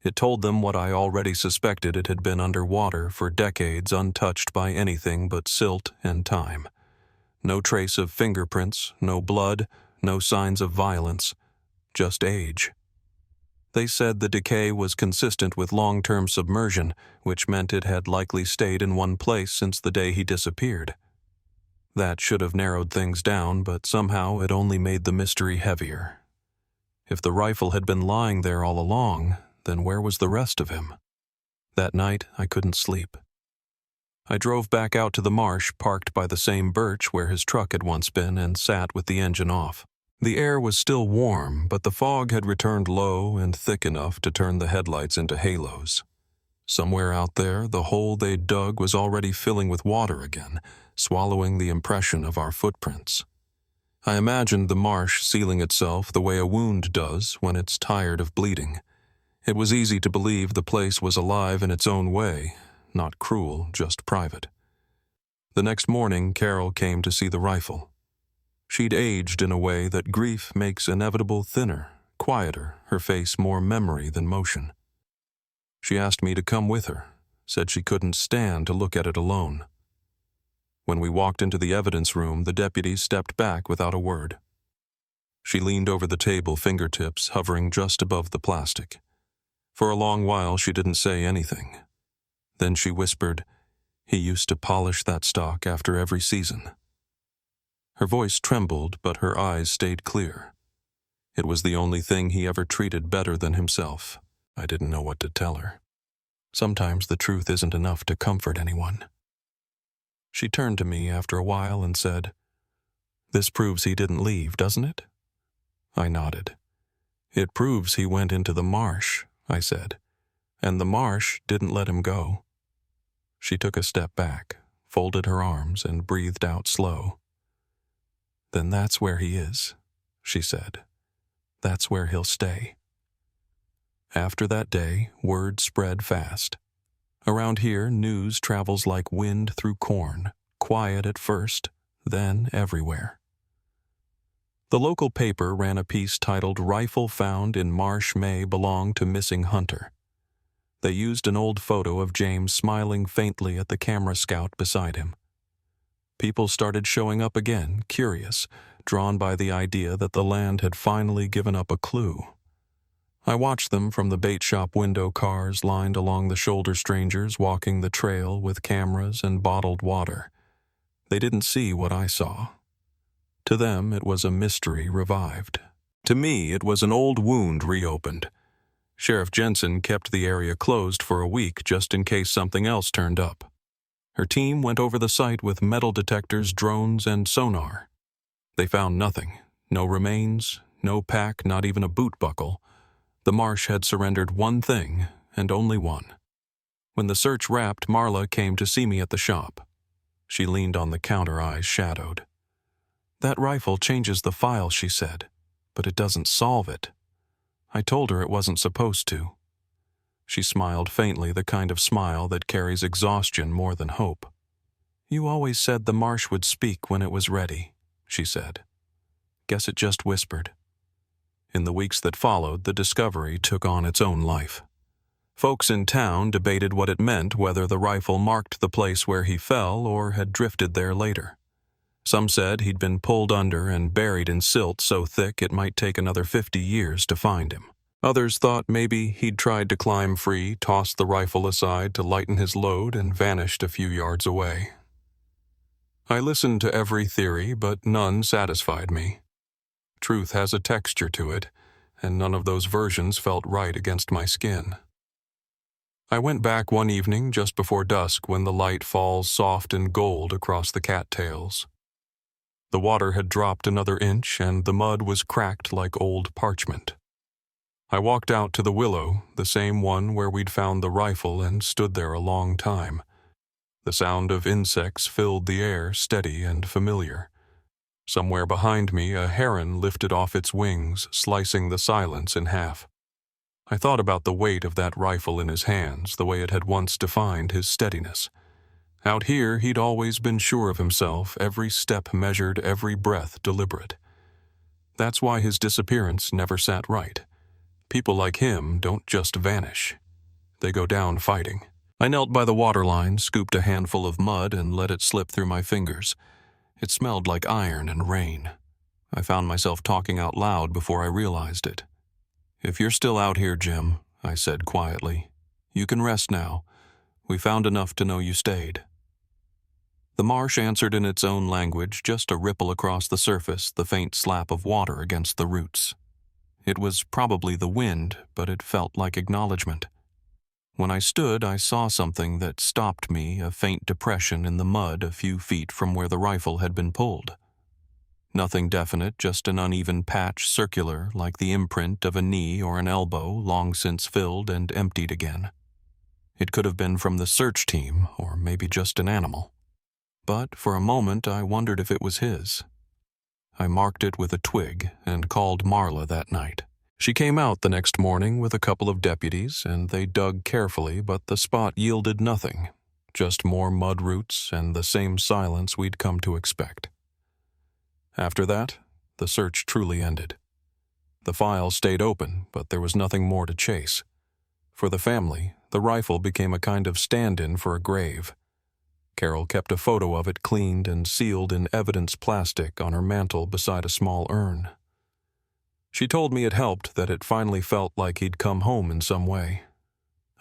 It told them what I already suspected: it had been underwater for decades, untouched by anything but silt and time. No trace of fingerprints, no blood, no signs of violence, just age. They said the decay was consistent with long-term submersion, which meant it had likely stayed in one place since the day he disappeared. That should have narrowed things down, but somehow it only made the mystery heavier. If the rifle had been lying there all along, then where was the rest of him? That night, I couldn't sleep. I drove back out to the marsh, parked by the same birch where his truck had once been, and sat with the engine off. The air was still warm, but the fog had returned low and thick enough to turn the headlights into halos. Somewhere out there, the hole they'd dug was already filling with water again, swallowing the impression of our footprints. I imagined the marsh sealing itself the way a wound does when it's tired of bleeding. It was easy to believe the place was alive in its own way, not cruel, just private. The next morning, Carol came to see the rifle. She'd aged in a way that grief makes inevitable thinner, quieter, her face more memory than motion. She asked me to come with her, said she couldn't stand to look at it alone. When we walked into the evidence room, the deputy stepped back without a word. She leaned over the table, fingertips hovering just above the plastic. For a long while, she didn't say anything. Then she whispered, "He used to polish that stock after every season." Her voice trembled, but her eyes stayed clear. It was the only thing he ever treated better than himself. I didn't know what to tell her. Sometimes the truth isn't enough to comfort anyone. She turned to me after a while and said, This proves he didn't leave, doesn't it? I nodded. It proves he went into the marsh, I said, and the marsh didn't let him go. She took a step back, folded her arms, and breathed out slow. Then that's where he is, she said. That's where he'll stay. After that day, word spread fast. Around here, news travels like wind through corn, quiet at first, then everywhere. The local paper ran a piece titled "Rifle Found in Marsh May Belong to Missing Hunter." They used an old photo of James smiling faintly at the camera scout beside him. People started showing up again, curious, drawn by the idea that the land had finally given up a clue. I watched them from the bait shop window cars lined along the shoulder strangers walking the trail with cameras and bottled water. They didn't see what I saw. To them, it was a mystery revived. To me, it was an old wound reopened. Sheriff Jensen kept the area closed for a week just in case something else turned up. Her team went over the site with metal detectors, drones, and sonar. They found nothing. No remains, no pack, not even a boot buckle. The marsh had surrendered one thing, and only one. When the search wrapped, Marla came to see me at the shop. She leaned on the counter, eyes shadowed. "That rifle changes the file," she said, "but it doesn't solve it. I told her it wasn't supposed to." She smiled faintly, the kind of smile that carries exhaustion more than hope. "You always said the marsh would speak when it was ready," she said. "Guess it just whispered." In the weeks that followed, the discovery took on its own life. Folks in town debated what it meant, whether the rifle marked the place where he fell or had drifted there later. Some said he'd been pulled under and buried in silt so thick it might take another 50 years to find him. Others thought maybe he'd tried to climb free, tossed the rifle aside to lighten his load, and vanished a few yards away. I listened to every theory, but none satisfied me. Truth has a texture to it, and none of those versions felt right against my skin. I went back one evening just before dusk when the light falls soft and gold across the cattails. The water had dropped another inch, and the mud was cracked like old parchment. I walked out to the willow, the same one where we'd found the rifle, and stood there a long time. The sound of insects filled the air, steady and familiar. Somewhere behind me, a heron lifted off its wings, slicing the silence in half. I thought about the weight of that rifle in his hands, the way it had once defined his steadiness. Out here, he'd always been sure of himself, every step measured, every breath deliberate. That's why his disappearance never sat right. People like him don't just vanish. They go down fighting. I knelt by the waterline, scooped a handful of mud, and let it slip through my fingers. It smelled like iron and rain. I found myself talking out loud before I realized it. "If you're still out here, Jim," I said quietly, "you can rest now. We found enough to know you stayed." The marsh answered in its own language, just a ripple across the surface, the faint slap of water against the roots. It was probably the wind, but it felt like acknowledgement. When I stood, I saw something that stopped me, a faint depression in the mud a few feet from where the rifle had been pulled. Nothing definite, just an uneven patch, circular, like the imprint of a knee or an elbow, long since filled and emptied again. It could have been from the search team, or maybe just an animal. But for a moment I wondered if it was his. I marked it with a twig and called Marla that night. She came out the next morning with a couple of deputies, and they dug carefully, but the spot yielded nothing, just more mud roots and the same silence we'd come to expect. After that, the search truly ended. The file stayed open, but there was nothing more to chase. For the family, the rifle became a kind of stand-in for a grave. Carol kept a photo of it cleaned and sealed in evidence plastic on her mantel beside a small urn. She told me it helped that it finally felt like he'd come home in some way.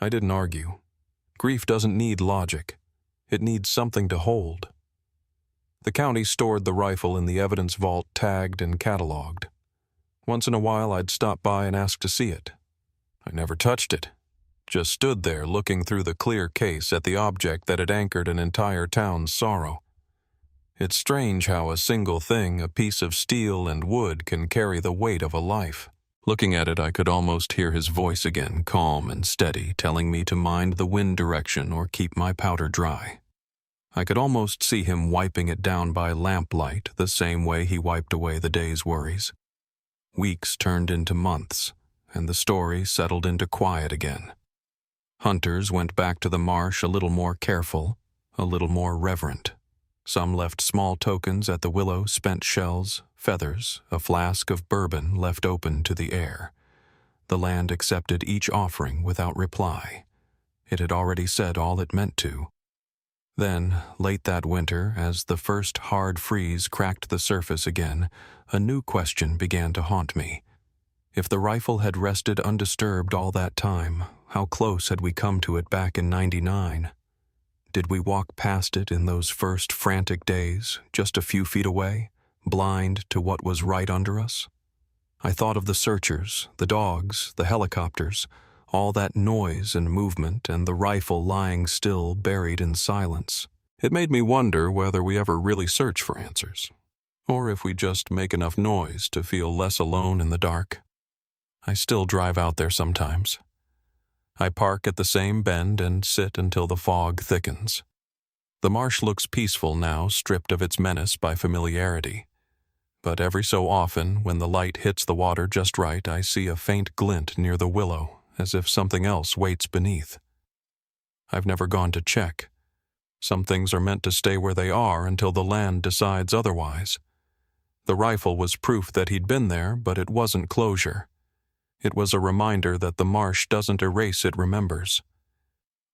I didn't argue. Grief doesn't need logic. It needs something to hold. The county stored the rifle in the evidence vault, tagged and cataloged. Once in a while I'd stop by and ask to see it. I never touched it. Just stood there looking through the clear case at the object that had anchored an entire town's sorrow. It's strange how a single thing, a piece of steel and wood, can carry the weight of a life. Looking at it, I could almost hear his voice again, calm and steady, telling me to mind the wind direction or keep my powder dry. I could almost see him wiping it down by lamplight, the same way he wiped away the day's worries. Weeks turned into months, and the story settled into quiet again. Hunters went back to the marsh a little more careful, a little more reverent. Some left small tokens at the willow, spent shells, feathers, a flask of bourbon left open to the air. The land accepted each offering without reply. It had already said all it meant to. Then, late that winter, as the first hard freeze cracked the surface again, a new question began to haunt me. If the rifle had rested undisturbed all that time, how close had we come to it back in '99? Did we walk past it in those first frantic days, just a few feet away, blind to what was right under us? I thought of the searchers, the dogs, the helicopters, all that noise and movement, and the rifle lying still, buried in silence. It made me wonder whether we ever really search for answers, or if we just make enough noise to feel less alone in the dark. I still drive out there sometimes. I park at the same bend and sit until the fog thickens. The marsh looks peaceful now, stripped of its menace by familiarity. But every so often, when the light hits the water just right, I see a faint glint near the willow, as if something else waits beneath. I've never gone to check. Some things are meant to stay where they are until the land decides otherwise. The rifle was proof that he'd been there, but it wasn't closure. It was a reminder that the marsh doesn't erase, it remembers.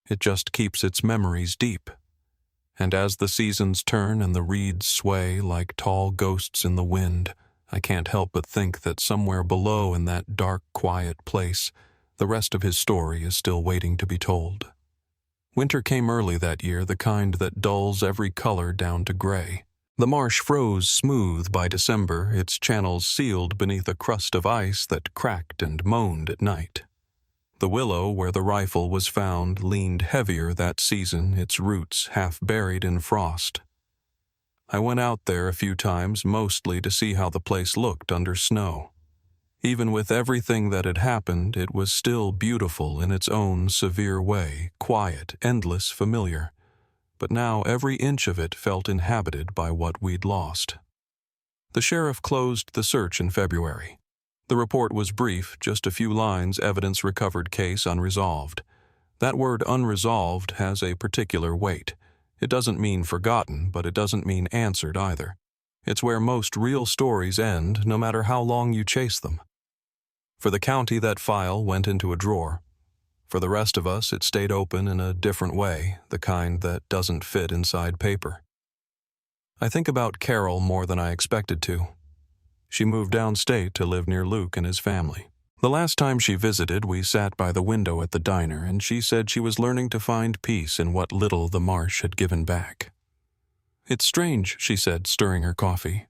It just keeps its memories deep. And as the seasons turn and the reeds sway like tall ghosts in the wind, I can't help but think that somewhere below in that dark, quiet place, the rest of his story is still waiting to be told. Winter came early that year, the kind that dulls every color down to gray. The marsh froze smooth by December, its channels sealed beneath a crust of ice that cracked and moaned at night. The willow where the rifle was found leaned heavier that season, its roots half buried in frost. I went out there a few times, mostly to see how the place looked under snow. Even with everything that had happened, it was still beautiful in its own severe way, quiet, endless, familiar. But now every inch of it felt inhabited by what we'd lost. The sheriff closed the search in February. The report was brief, just a few lines, evidence recovered, case unresolved. That word unresolved has a particular weight. It doesn't mean forgotten, but it doesn't mean answered either. It's where most real stories end, no matter how long you chase them. For the county, that file went into a drawer. For the rest of us, it stayed open in a different way, the kind that doesn't fit inside paper. I think about Carol more than I expected to. She moved downstate to live near Luke and his family. The last time she visited, we sat by the window at the diner, and she said she was learning to find peace in what little the marsh had given back. "It's strange," she said, stirring her coffee.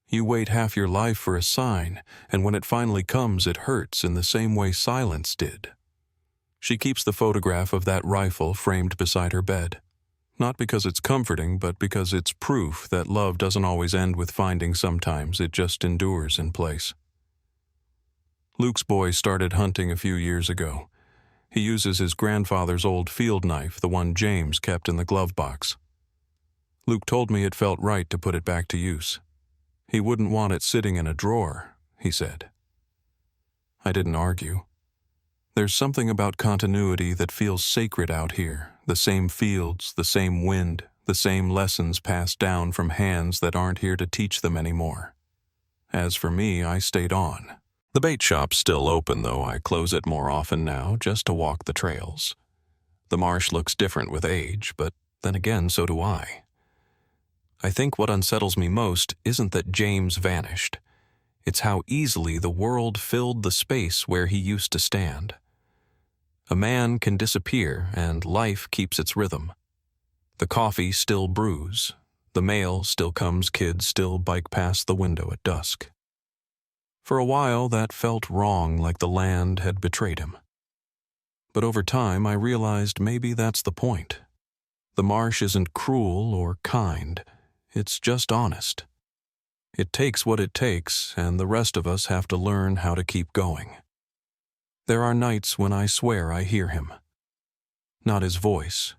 "You wait half your life for a sign, and when it finally comes, it hurts in the same way silence did." She keeps the photograph of that rifle framed beside her bed. Not because it's comforting, but because it's proof that love doesn't always end with finding sometimes, it just endures in place. Luke's boy started hunting a few years ago. He uses his grandfather's old field knife, the one James kept in the glove box. Luke told me it felt right to put it back to use. He wouldn't want it sitting in a drawer, he said. I didn't argue. There's something about continuity that feels sacred out here, the same fields, the same wind, the same lessons passed down from hands that aren't here to teach them anymore. As for me, I stayed on. The bait shop's still open, though I close it more often now, just to walk the trails. The marsh looks different with age, but then again, so do I. I think what unsettles me most isn't that James vanished. It's how easily the world filled the space where he used to stand. A man can disappear, and life keeps its rhythm. The coffee still brews. The mail still comes, kids still bike past the window at dusk. For a while, that felt wrong, like the land had betrayed him. But over time, I realized maybe that's the point. The marsh isn't cruel or kind. It's just honest. It takes what it takes, and the rest of us have to learn how to keep going. There are nights when I swear I hear him. Not his voice.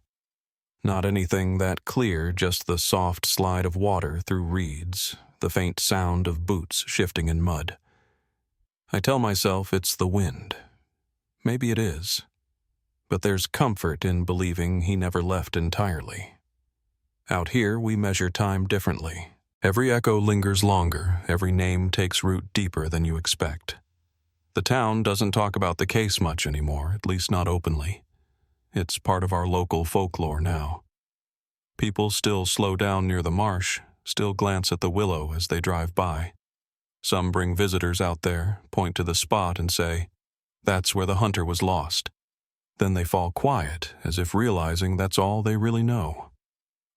Not anything that clear, just the soft slide of water through reeds, the faint sound of boots shifting in mud. I tell myself it's the wind. Maybe it is. But there's comfort in believing he never left entirely. Out here, we measure time differently. Every echo lingers longer, every name takes root deeper than you expect. The town doesn't talk about the case much anymore, at least not openly. It's part of our local folklore now. People still slow down near the marsh, still glance at the willow as they drive by. Some bring visitors out there, point to the spot and say, "That's where the hunter was lost." Then they fall quiet, as if realizing that's all they really know.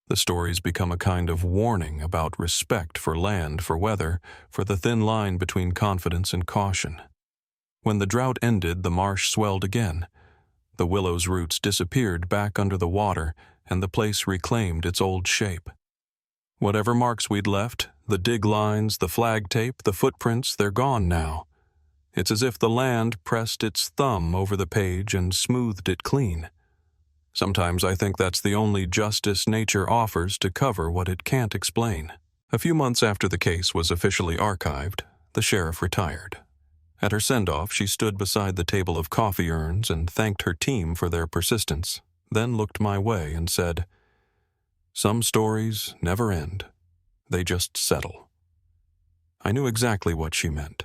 The stories become a kind of warning about respect for land, for weather, for the thin line between confidence and caution. When the drought ended, the marsh swelled again. The willow's roots disappeared back under the water, and the place reclaimed its old shape. Whatever marks we'd left, the dig lines, the flag tape, the footprints, they're gone now. It's as if the land pressed its thumb over the page and smoothed it clean. Sometimes I think that's the only justice nature offers to cover what it can't explain. A few months after the case was officially archived, the sheriff retired. At her send-off, she stood beside the table of coffee urns and thanked her team for their persistence, then looked my way and said, "Some stories never end. They just settle." I knew exactly what she meant.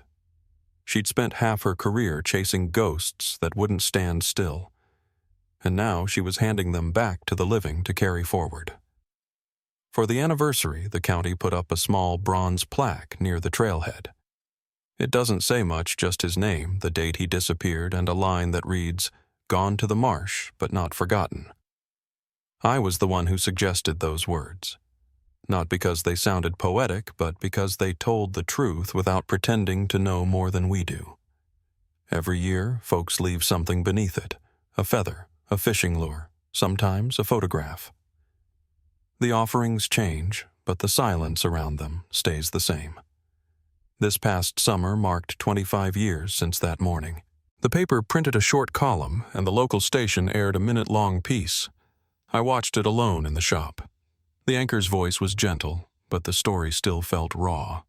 She'd spent half her career chasing ghosts that wouldn't stand still, and now she was handing them back to the living to carry forward. For the anniversary, the county put up a small bronze plaque near the trailhead. It doesn't say much, just his name, the date he disappeared, and a line that reads, "Gone to the marsh, but not forgotten." I was the one who suggested those words. Not because they sounded poetic, but because they told the truth without pretending to know more than we do. Every year, folks leave something beneath it, a feather, a fishing lure, sometimes a photograph. The offerings change, but the silence around them stays the same. This past summer marked 25 years since that morning. The paper printed a short column, and the local station aired a minute-long piece. I watched it alone in the shop. The anchor's voice was gentle, but the story still felt raw.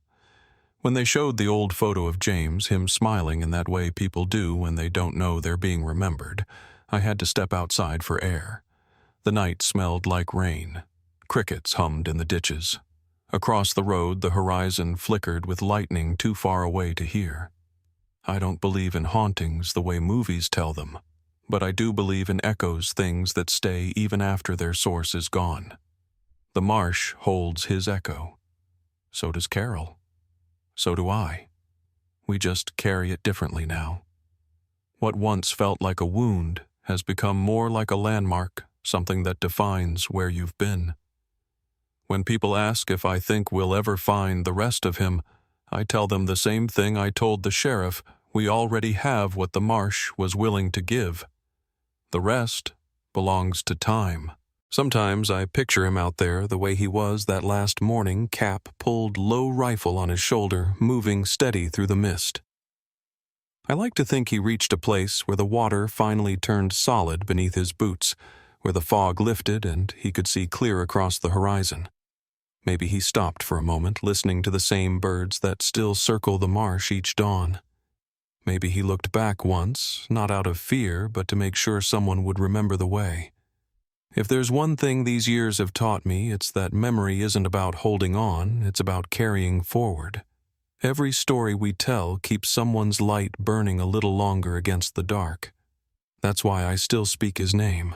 When they showed the old photo of James, him smiling in that way people do when they don't know they're being remembered, I had to step outside for air. The night smelled like rain. Crickets hummed in the ditches. Across the road, the horizon flickered with lightning too far away to hear. I don't believe in hauntings the way movies tell them, but I do believe in echoes, things that stay even after their source is gone. The marsh holds his echo. So does Carol. So do I. We just carry it differently now. What once felt like a wound has become more like a landmark, something that defines where you've been. When people ask if I think we'll ever find the rest of him, I tell them the same thing I told the sheriff: we already have what the marsh was willing to give. The rest belongs to time. Sometimes I picture him out there the way he was that last morning, cap pulled, low rifle on his shoulder, moving steady through the mist. I like to think he reached a place where the water finally turned solid beneath his boots, where the fog lifted and he could see clear across the horizon. Maybe he stopped for a moment, listening to the same birds that still circle the marsh each dawn. Maybe he looked back once, not out of fear, but to make sure someone would remember the way. If there's one thing these years have taught me, it's that memory isn't about holding on, it's about carrying forward. Every story we tell keeps someone's light burning a little longer against the dark. That's why I still speak his name.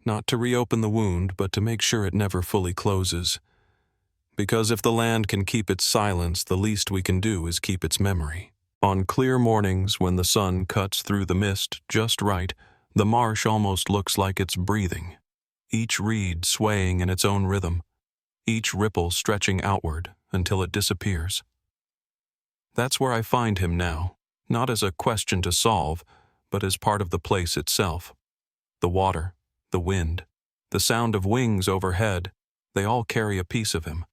Not to reopen the wound, but to make sure it never fully closes. Because if the land can keep its silence, the least we can do is keep its memory. On clear mornings, when the sun cuts through the mist just right, the marsh almost looks like it's breathing, each reed swaying in its own rhythm, each ripple stretching outward until it disappears. That's where I find him now, not as a question to solve, but as part of the place itself. The water, the wind, the sound of wings overhead, They all carry a piece of him.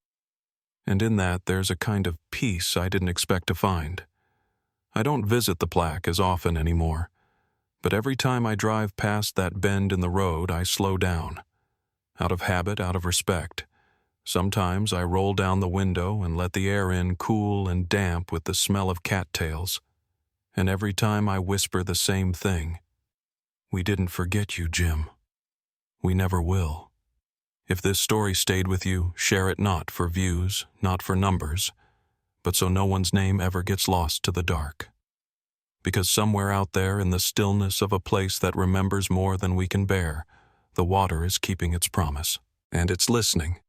And in that there's a kind of peace I didn't expect to find. I don't visit the plaque as often anymore, but every time I drive past that bend in the road, I slow down. Out of habit, out of respect. Sometimes I roll down the window and let the air in cool and damp with the smell of cattails. And every time I whisper the same thing. We didn't forget you, Jim. We never will. If this story stayed with you, share it not for views, not for numbers, but so no one's name ever gets lost to the dark. Because somewhere out there in the stillness of a place that remembers more than we can bear, the water is keeping its promise, and it's listening.